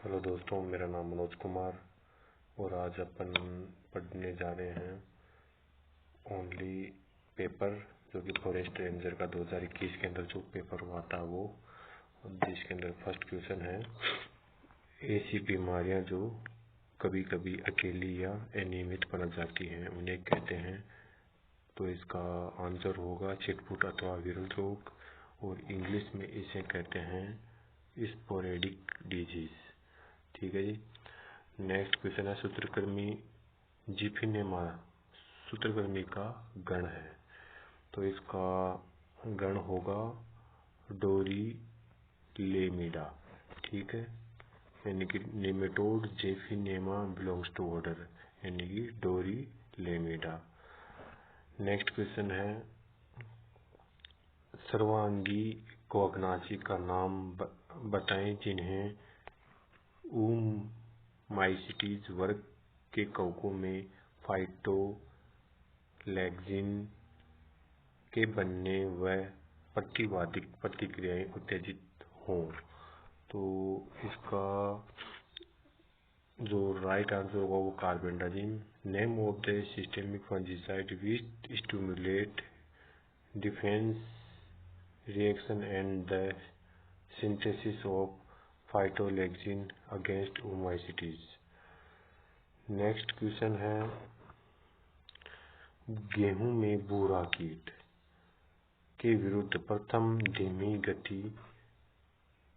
Hello दोस्तों, मेरा नाम मनोज कुमार और आज अपन पढ़ने जा रहे हैं ओनली पेपर जो कि फॉरेस्ट रेंजर का 2021 के अंदर जो पेपर हुआ था वो, जिसके अंदर फर्स्ट क्वेश्चन है ऐसी बीमारियां जो कभी कभी अकेली या अनियमित पनप जाती हैं उन्हें कहते हैं। तो इसका आंसर होगा छिटपुट अथवा विरल रोग और इंग्लिश में इसे कहते हैं स्पोरेडिक डिजीज। ठीक है जी। नेक्स्ट क्वेश्चन है सूत्रकृमि जिफिनेमा सूत्रकृमि का गण है। तो इसका गण होगा डोरी लेमिडा। ठीक है, यानी कि नेमेटोड जेफिनेमा बिलोंग्स टू ऑर्डर, यानी कि डोरी लेमिडा। नेक्स्ट क्वेश्चन है सर्वांगी कोअग्नासी का नाम बताएं जिन्हें माइसिटीज वर्ग के कवकों में फाइटोलैक्सिन के बनने व प्रतिवादिक प्रतिक्रियाएं उत्तेजित हों। तो इसका जो राइट आंसर होगा वो carbendazim. Name of the systemic fungicide which stimulate defence reaction and the synthesis of phytoalexin against oomycetes. Next question है गेहूं में बूरा कीट के विरुद्ध प्रथम धीमी गति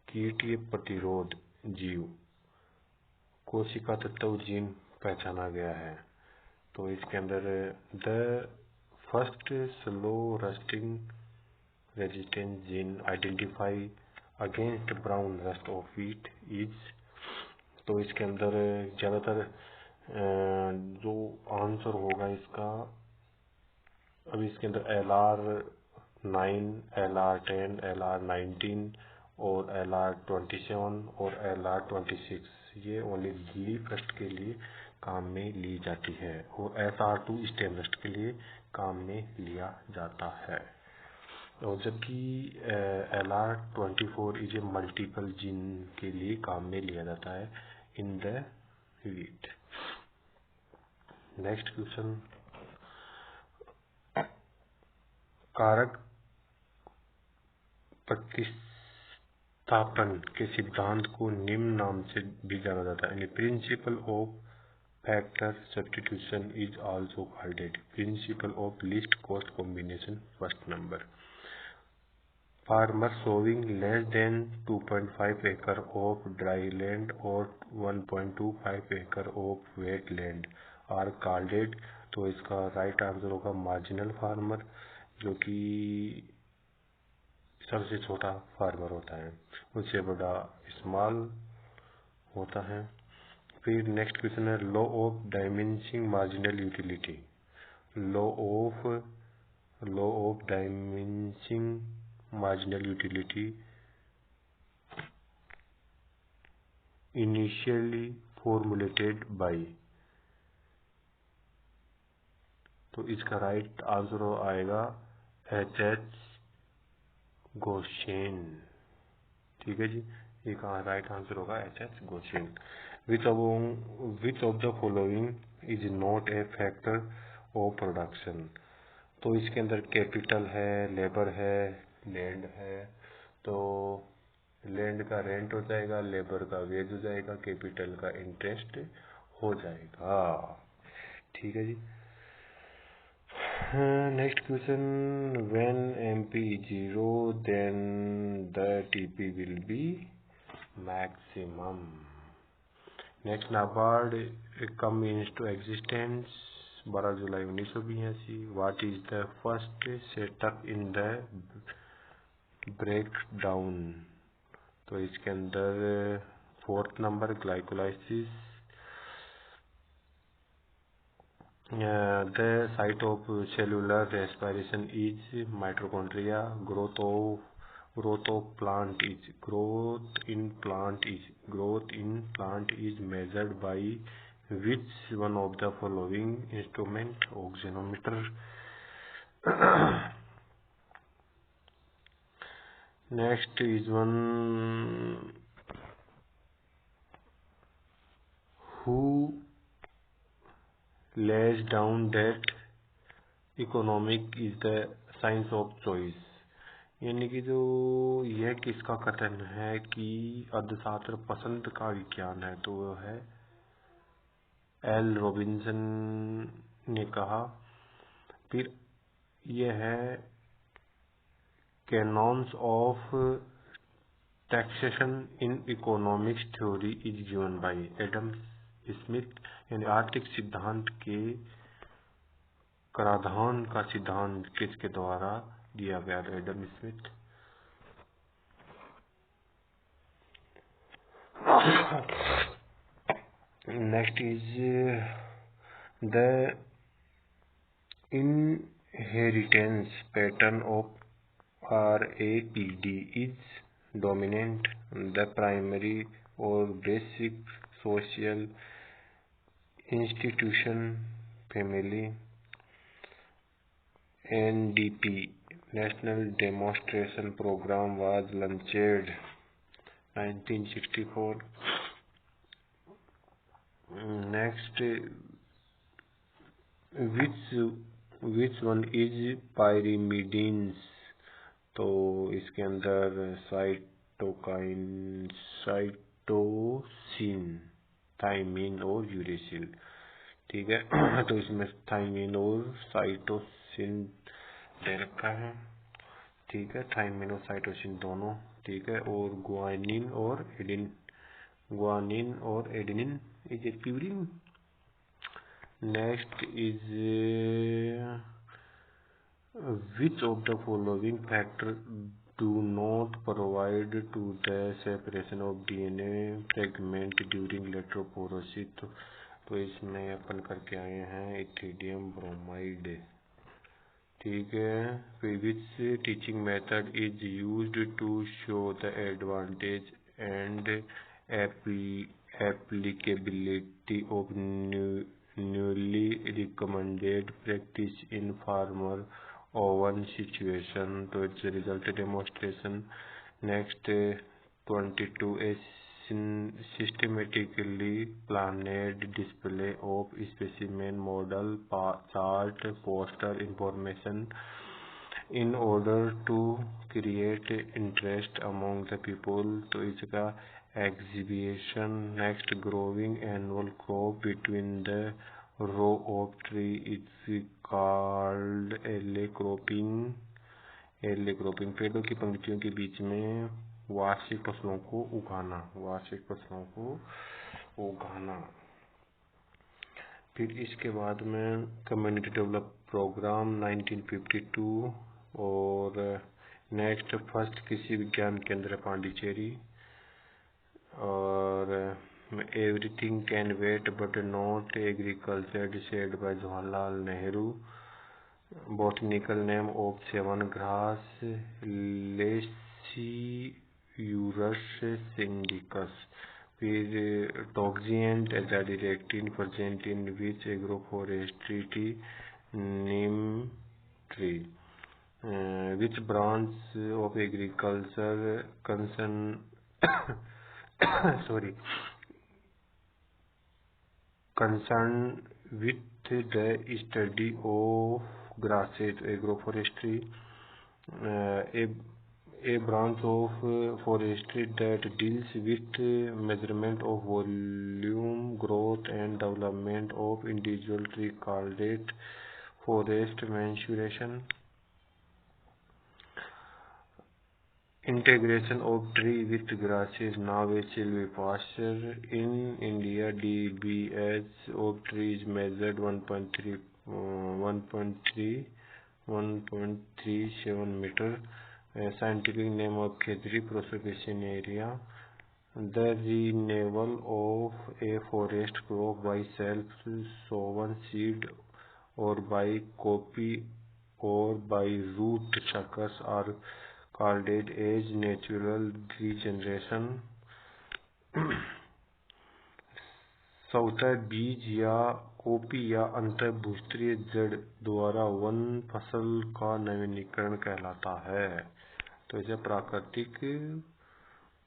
कीटीय प्रतिरोध जीव कोशिका तत्व जीन पहचाना गया है। तो इसके अंदर the first slow rusting resistance gene identify against brown rust of wheat is. तो इसके अंदर ज्यादातर जो आंसर होगा इसका, अभी इसके अंदर LR9, LR10, LR19 और LR27 और LR26 ये ओनली लीफ रस्ट के लिए काम में ली जाती है और SR2 स्टेम रस्ट के लिए काम में लिया जाता है। और जबकि LR24 is a multiple gene के लिए काम में लिया जाता है in the wheat. Next question कारक प्रतिस्थापन के सिद्धांत को निम्न नाम से भी जाना जाता है। Principle of factor substitution is also called it principle of least cost combination first number. Farmers sowing less than 2.5 acre of dry land or 1.25 acre of wet land are called। तो इसका राइट आंसर होगा marginal farmer, जो कि सबसे छोटा farmer होता है, उससे बड़ा स्मॉल होता है। फिर नेक्स्ट क्वेश्चन है law of diminishing marginal utility. Law of diminishing marginal utility initially formulated by। तो इसका राइट आंसर आएगा H.H. गोशेन। ठीक है जी, एक राइट आंसर होगा H.H. Goshen. Which of the following is not a factor of production. तो इसके अंदर कैपिटल है, लेबर है, लैंड है। तो लैंड का रेंट हो जाएगा, लेबर का वेज हो जाएगा, कैपिटल का इंटरेस्ट हो जाएगा। ठीक है जी। Next question when MP is 0 then the TP will be maximum। Next NABARD come into existence 12 July 1982। What is the first setup in the breakdown. तो इसके अंदर fourth number glycolysis. The site of cellular respiration is mitochondria. Growth in plant is measured by which one of the following instrument oxynometer। next is one who lays down that economic is the science of choice। यानी कि जो यह किसका कथन है कि अर्थशास्त्र पसंद का विज्ञान है, तो वह है एल रॉबिन्सन ने कहा। फिर यह है canons of taxation in economics theory is given by Adam Smith. यानी आर्थिक सिद्धांत के कराधान का सिद्धांत किसके द्वारा दिया गया? Adam Smith. Next is the inheritance pattern of RAPD is dominant, the primary or basic social institution family। NDP National Demonstration Program was launched 1964। Next, which one is pyrimidines? तो इसके अंदर साइटोकाइन, साइटोसिन, थाइमिन और uracil. ठीक है, तो इसमें thymine और cytosine दे रखा है। ठीक है, थाइमिन और साइटोसिन दोनों। ठीक है, और ग्वानिन और adenine is a purine. Next is which of the following factors do not provide to the separation of DNA fragment during electrophoresis? तो इसमें अपन करके आए हैं इथिडियम ब्रोमाइड। ठीक है, फिर which teaching method is used to show the advantage and applicability of newly recommended practice in farmer oven situation? तो it's a result demonstration। Next 22 a systematically planned display of specimen model chart poster information in order to create interest among the people। तो इसका exhibition। Next, growing annual crop between the row of tree is called alley cropping। alley cropping पेड़ों की पंक्तियों के बीच में वार्षिक फसलों को उगाना, वार्षिक फसलों को उगाना। फिर इसके बाद में कम्युनिटी डेवलप प्रोग्राम 1952। और नेक्स्ट फर्स्ट कृषि विज्ञान केंद्र पांडिचेरी। और everything can wait but not agriculture decide by Jawaharlal Nehru. Botanical name of sewan grass Lasiurus sindicus. फिर toxicant azadirachtin present in which agroforestry tree? Neem tree. Which branch of agriculture concerned with the study of grasses? Agroforestry। A branch of forestry that deals with measurement of volume, growth and development of individual tree called it forest mensuration। Integration of tree with grasses now a silvipasture in India। DBH of trees measured 1.37 meter। Scientific name of Khedri propagation area। The renewal of a forest crop by self-sown seed or by copy or by root suckers are called it as natural regeneration। स्वतः बीज या copy या अंतर्भूस्त्रीय जड़ द्वारा one फसल का नवीनीकरण कहलाता है। तो इसे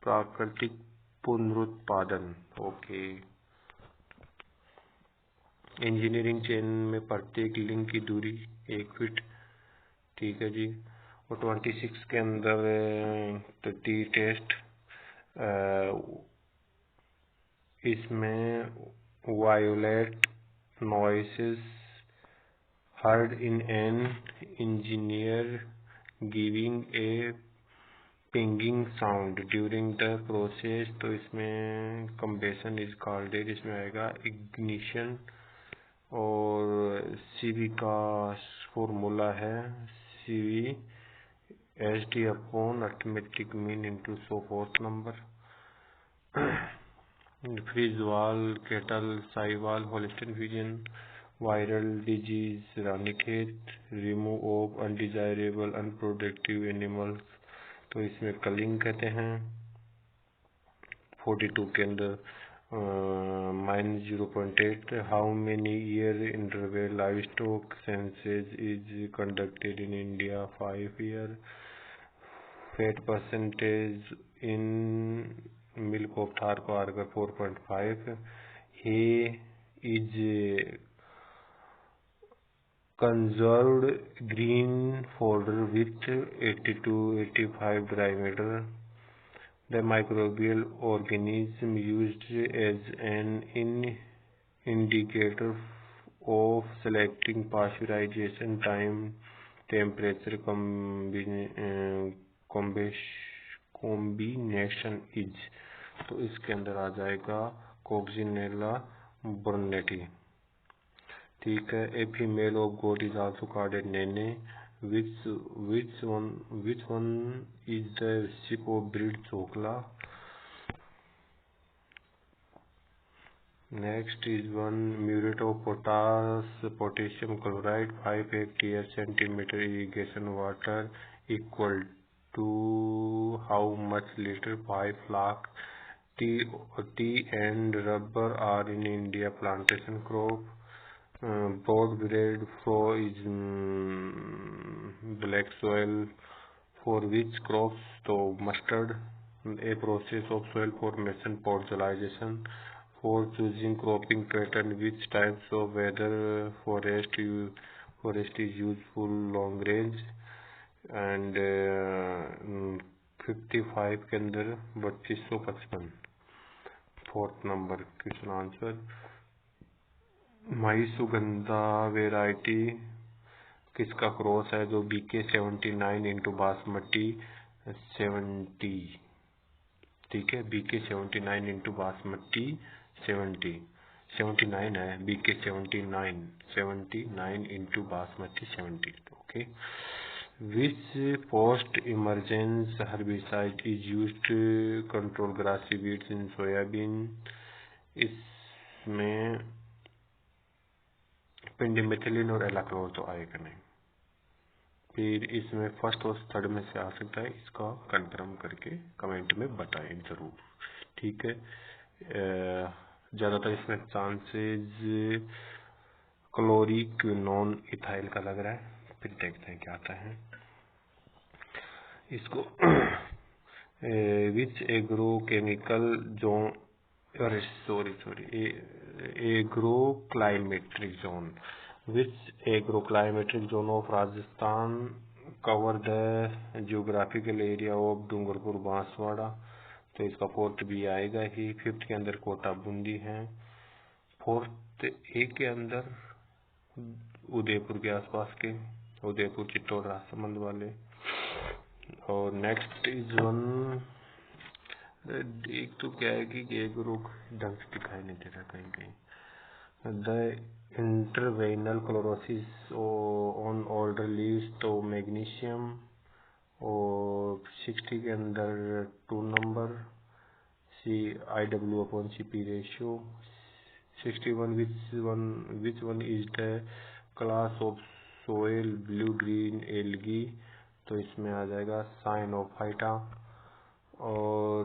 प्राकृतिक पुनरुत्पादन। ओके। इंजीनियरिंग चेन में प्रत्येक लिंक की दूरी 1 फीट, ठीक है जी। और 26 के अंदर तो टी टेस्ट, इसमें violet noises heard in an engineer giving a pinging sound during the process, तो इसमें combustion is called, इसमें आएगा ignition। और CV का फॉर्मूला है CV SD upon arithmetic mean into so forth number। Frieswal, cattle, Sahiwal, Holstein Friesian, viral disease, Ranikhet, remove of undesirable unproductive animals, तो इसमें culling कहते हैं। 42 के अंदर -0.8 how many year interval livestock census is conducted in India 5 year. Fat percentage in milk of Tharparkar 4.5। he is conserved green fodder with 80 to 85 diameter। The microbial organism used as an indicator of selecting pasteurization time, temperature combination is, तो इसके अंदर आ जाएगा कोक्सिनेला बर्नेटी, ठीक है। A female of goat is also called a nanny. which one is the ship of breed Chokla. Next is one muriate of potassium chloride 5 hectare centimetre irrigation water equal to how much litre 5 lakh. Tea and rubber are in India plantation crop. broad bread flow is black soil for which crops, तो mustard। a process of soil formation podulation for choosing cropping pattern, which types of weather forest is useful long range। and 55 के अंदर 3255 4th number question answer. माई Sugandha variety किसका cross है, जो BK 79 into basmati 70, ठीक है। BK 79 into basmati 79 है, BK 79 into basmati 70, okay. Which post emergence herbicide is used to control grassy weeds in soybean. इसमें pendimethalin और एलाक्लोर तो आएगा नहीं। फिर इसमें फर्स्ट और थर्ड में से आ सकता है, इसका कंफर्म करके कमेंट में बताएं जरूर, ठीक है। ज़्यादातर इसमें चांसेस क्लोरीक्विनोन इथाइल का लग रहा है। फिर देखते हैं क्या आता है इसको। विच एग्रो केमिकल जो agroclimatic zone, which agroclimatic zone of Rajasthan cover the geographical area of Dungarpur Banswara, तो इसका 4th भी आएगा ही। 5th के अंदर कोटा बूंदी है। 4th ए के अंदर उदयपुर के आसपास के, उदयपुर चित्तौड़ राजसमंद वाले। और नेक्स्ट इज वन, एक तो क्या है कि एक रोग ढंग से दिखाई नहीं दे रहा कहीं कहीं। The interveinal chlorosis on older leaves, तो मैग्नीशियम। और 60 के अंदर 2 number CIW/CP ratio. 61 which one is the class of soil blue green algae, तो इसमें आ जाएगा साइनोफाइटा। और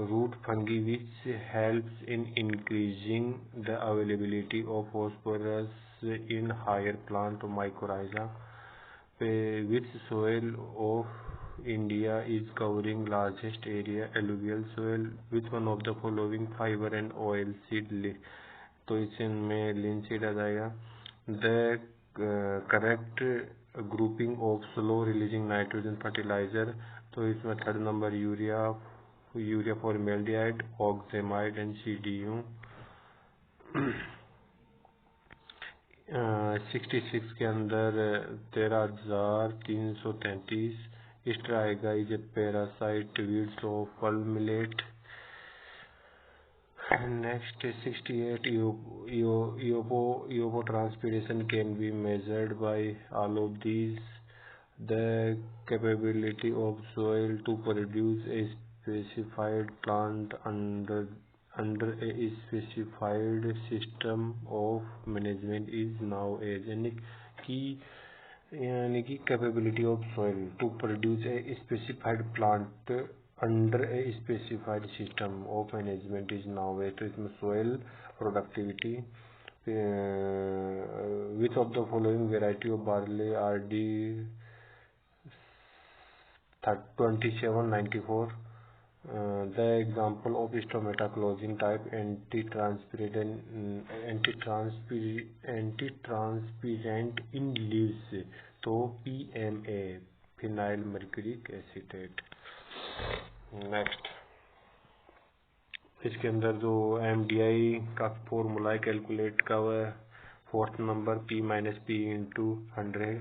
root fungi which helps in increasing the availability of phosphorus in higher plant mycorrhiza. Which soil of India is covering largest area alluvial soil. Which one of the following fibre and oil seed तो इसमें linseed आ जाएगा। The correct grouping of slow releasing nitrogen fertiliser, तो इसमें third number urea formaldehyde, oxamide and CDU। 66 के अंदर 13,333 striga is a parasite weeds of pearl millet. Next, 68 evapotranspiration can be measured by all of these. The capability of soil to produce a specified plant under a specified system of management is now as यानी कि capability of soil to produce a specified plant under a specified system of management is now a, तो इसमें soil productivity, which of the following variety of barley RD 2794, the example of stomata closing type antitransparent in leaves, तो PMA phenyl mercuric acetate. Next, इसके अंदर जो MDI का formula calculate का हुआ है, fourth number P - P × 100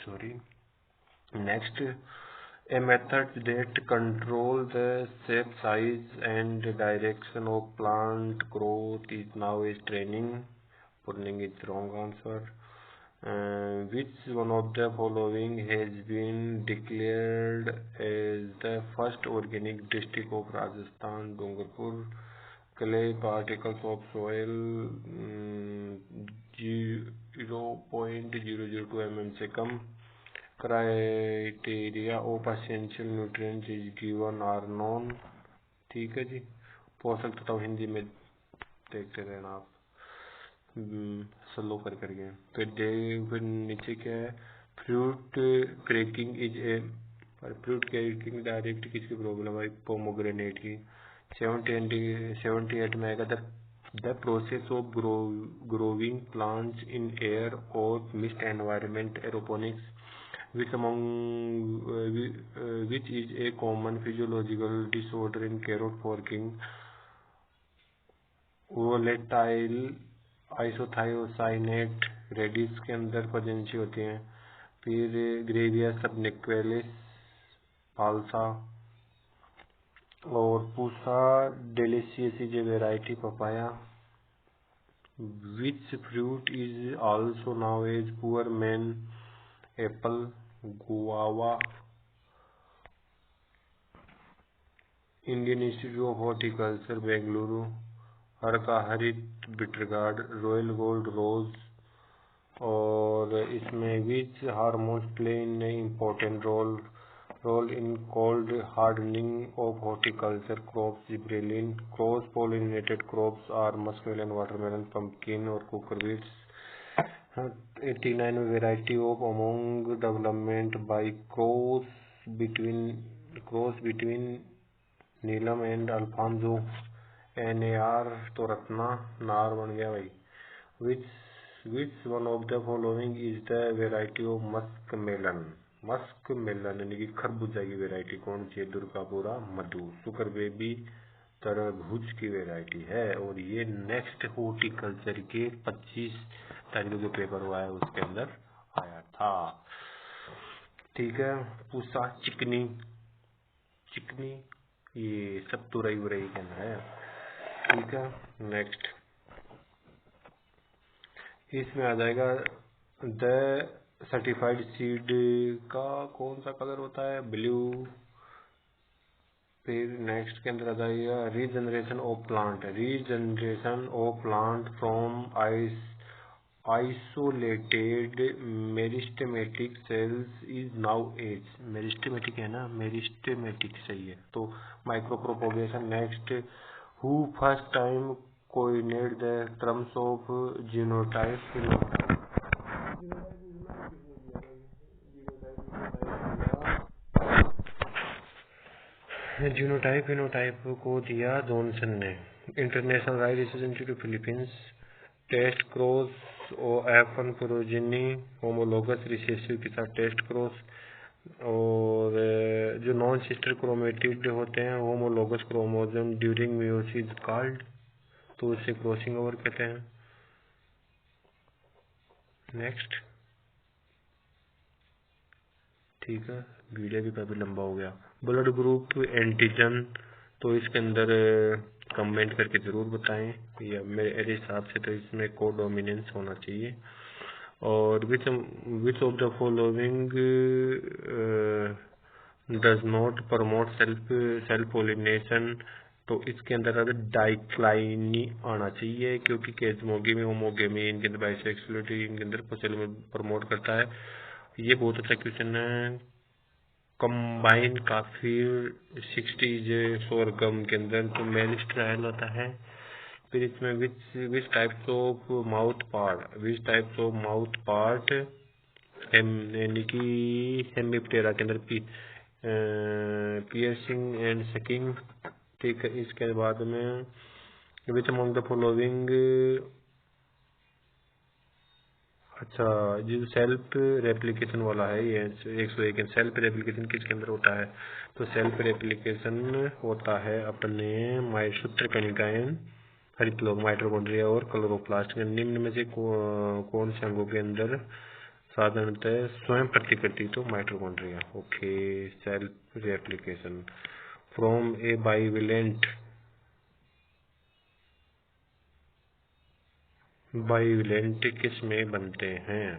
sorry. Next, a method that control the shape, size and direction of plant growth is now is training. Pruning is wrong answer. Which one of the following has been declared as the first organic district of Rajasthan? Dungarpur. Clay particles of soil 0.002 mm से कम। Criteria of essential nutrients is given Arnon. ठीक है जी, पोषक तत्व हिंदी में देखते रहना आप स्लो कर करके। फिर नीचे क्या है, फ्रूट क्रैकिंग डायरेक्ट किसकी प्रॉब्लम है, पोमोग्रेनेट की। 78 में आएगा the process of growing plants in air और mist environment aeroponics, which is a common physiological disorder in carrot forking. volatile isothiocyanate radish के अंदर प्रेजेंसी होती हैं। फिर ग्रेविया सबनिक्वेलिस फाल्सा और Pusa delicious is a variety papaya. Which fruit is also now as poor man apple, guava। Indian institute of horticulture Bengaluru, हरका हरित bitter gourd, royal gold rose. और इसमें which hormones play in important role in cold hardening of horticulture crops, gibberellin. Cross pollinated crops are muskmelon, watermelon, pumpkin और cucurbits. 89 variety of among development by cross between Neelam and Alphonso. NAR तो रत्ना नार बन गया भाई। Which one of the following is the variety of muskmelon यानी कि खरबूजा की वेराइटी कौन सी है, दुर्गापुरा मधु। सुगर बेबी तरबूज की वेराइटी है। और ये नेक्स्ट हॉर्टिकल्चर के 25 तारीख जो पेपर हुआ है उसके अंदर आया था। ठीक है, पूसा चिकनी ये सब तुरई उरई के अंदर है। ठीक है, नेक्स्ट इसमें आ जाएगा द सर्टिफाइड सीड का कौन सा कलर होता है, ब्लू। फिर नेक्स्ट के अंदर आ जाएगा regeneration of plant from isolated meristematic cells is now as. Meristematic है ना, मेरिस्टेमेटिक सही है। तो micro propagation. Next, who first time coordinate the terms of genotype. Genotype phenotype को दिया जॉनसन ने। International right institute of Philippines, test cross और F1 progeny homologous recessive के साथ टेस्ट क्रॉस, और जो नॉन सिस्टर क्रोमेटिड होते हैं homologous chromosome during meiosis called, तो उसे क्रॉसिंग ओवर कहते हैं। नेक्स्ट, ठीक है, वीडियो भी काफी लंबा हो गया। ब्लड ग्रुप एंटीजन, तो इसके अंदर कमेंट करके जरूर बताएं, या मेरे हिसाब से तो इसमें कोडोमिनेंस होना चाहिए। और which of the following does not promote self pollination, तो इसके अंदर अगर डाइक्लाइनी आना चाहिए, क्योंकि केजमोगी में होमोगेमी, इनके अंदर बाइसेक्सुअलिटी, इनके अंदर प्रमोट करता है। ये बहुत अच्छा क्वेश्चन है। कंबाइन काफी 60 सोरगम के अंदर तो मेलिस ट्रायल होता है। फिर इसमें which types of mouth part यानी कि हेमिप्टेरा के अंदर पियर्सिंग एंड सकिंग, ठीक है। इसके बाद में विच अमंग द फॉलोइंग, अच्छा, जो सेल्फ रेप्लिकेशन वाला है ये 101, सेल्फ रेप्लिकेशन किसके अंदर होता है, तो सेल्फ रेप्लिकेशन होता है अपने सूत्र कणिकाएं हरित लोग माइटोकॉन्ड्रिया और क्लोरोप्लास्ट के। निम्न में से कौन से अंगों के अंदर साधारणतः स्वयं प्रतिकृति, तो mitochondria. Okay, self replication from A bivalent किस में बनते हैं,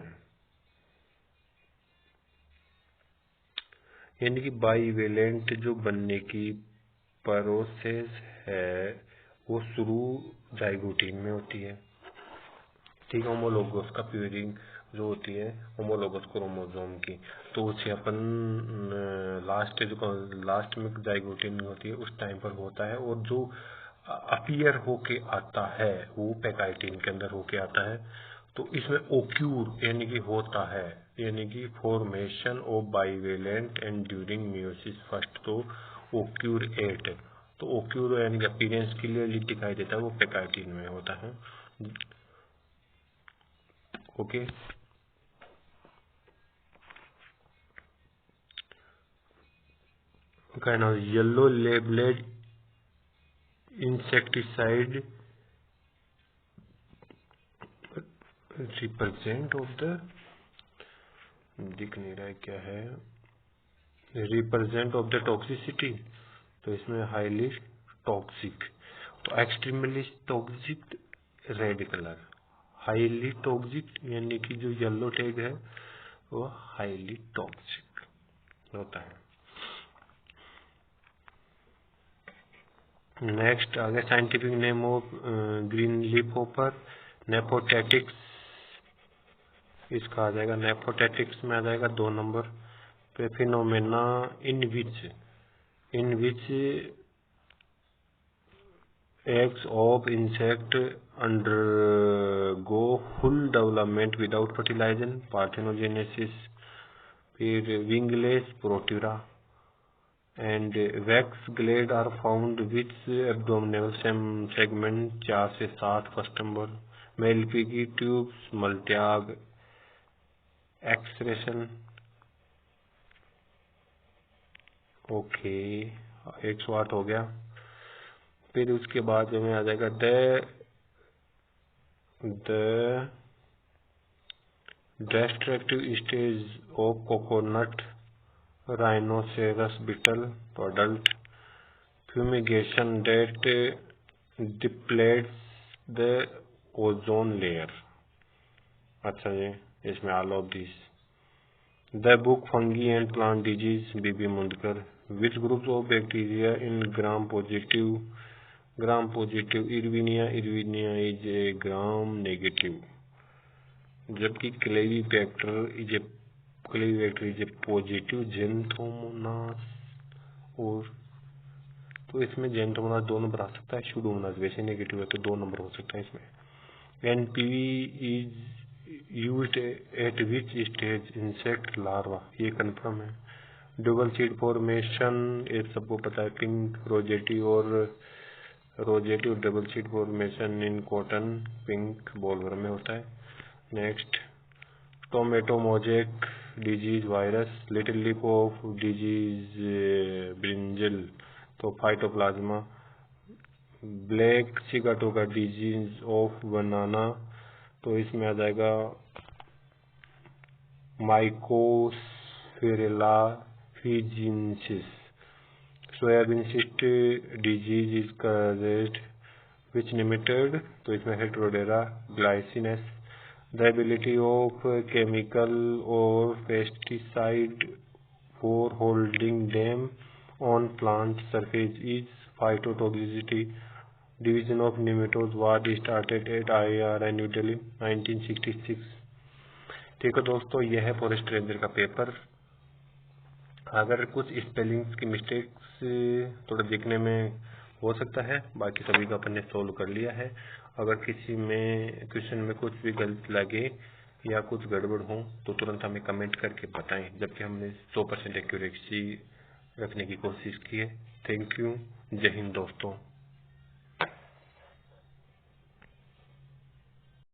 यानी कि बाइवेलेंट जो बनने की प्रोसेस है वो शुरू जाइगोटीन में होती है, ठीक है। होमोलोगस का प्यूरिंग जो होती है होमोलोगस क्रोमोसोम की, तो उसे अपन लास्ट में जाइगोटीन होती है उस टाइम पर होता है। और जो अपीयर होके आता है वो पैकाइटिन के अंदर होके आता है। तो इसमें ओक्यूर यानी कि होता है, यानी कि formation of bivalent and during meiosis first, तो ओक्यूर 8, तो ओक्यूर यानी कि अपीयरेंस क्लियरली दिखाई देता है, वो पैकाइटिन में होता है। ओके, कहना yellow labeled insecticide represent of the, दिख नहीं रहा है क्या है, रिप्रेजेंट ऑफ द टॉक्सिसिटी, तो इसमें हाईली टॉक्सिक, तो extremely toxic red colour, highly toxic यानी कि जो येलो टैग है वो हाईली टॉक्सिक होता है। नेक्स्ट आगे scientific name of green leaf hopper, Nephotettix, इसका आ जाएगा नेपोटेटिक्स में आ जाएगा 2 नंबर पे। Phenomena in which eggs of insect undergo full development without fertilization, parthenogenesis। फिर wingless protura and wax glade are found which abdominal segment 4 से 7 फर्स्ट नंबर। मेलपीगी ट्यूब्स, मलत्याग, एक्सरेशन। ओके, 108 हो गया। फिर उसके बाद में आ जाएगा the destructive stage of coconut rhinoceros beetle, तो adult. Fumigation that depletes the ozone layer, अच्छा जी, इसमें all of this. The book fungi and plant disease, B B Mundkar. Which groups of bacteria in gram positive Erwinia is a gram negative, जबकि Clavibacter is a positive Xanthomonas. और तो इसमें Xanthomonas 2 number आ सकता है, Pseudomonas वैसे नेगेटिव है तो 2 number हो सकता है इसमें। NPV is used at which stage insect larva, ये कंफर्म है। डबल सीड फॉर्मेशन ये सबको पता है, पिंक रोजेटी और double seed formation in cotton pink bollworm में होता है। Next tomato mosaic disease virus, little leaf of disease brinjal तो phytoplasma, black sigatoka disease of banana तो इसमें आ जाएगा Mycosphaerella fijiensis. Soybean cyst disease is correct which nematode तो इसमें Heterodera glycines. The ability of chemical और pesticide for holding them on plant surface is phytotoxicity. Division of nematode was started at IIR new Delhi 1966। ठीक है दोस्तों, यह है forest ranger का paper. अगर कुछ स्पेलिंग्स की मिस्टेक्स थोड़ा दिखने में हो सकता है, बाकी सभी का अपन ने सोल्व कर लिया है। अगर किसी में क्वेश्चन में कुछ भी गलत लगे या कुछ गड़बड़ हो तो तुरंत हमें कमेंट करके बताएं, जबकि हमने 100% एक्यूरेसी रखने की कोशिश की है। Thank you. जय हिंद दोस्तों।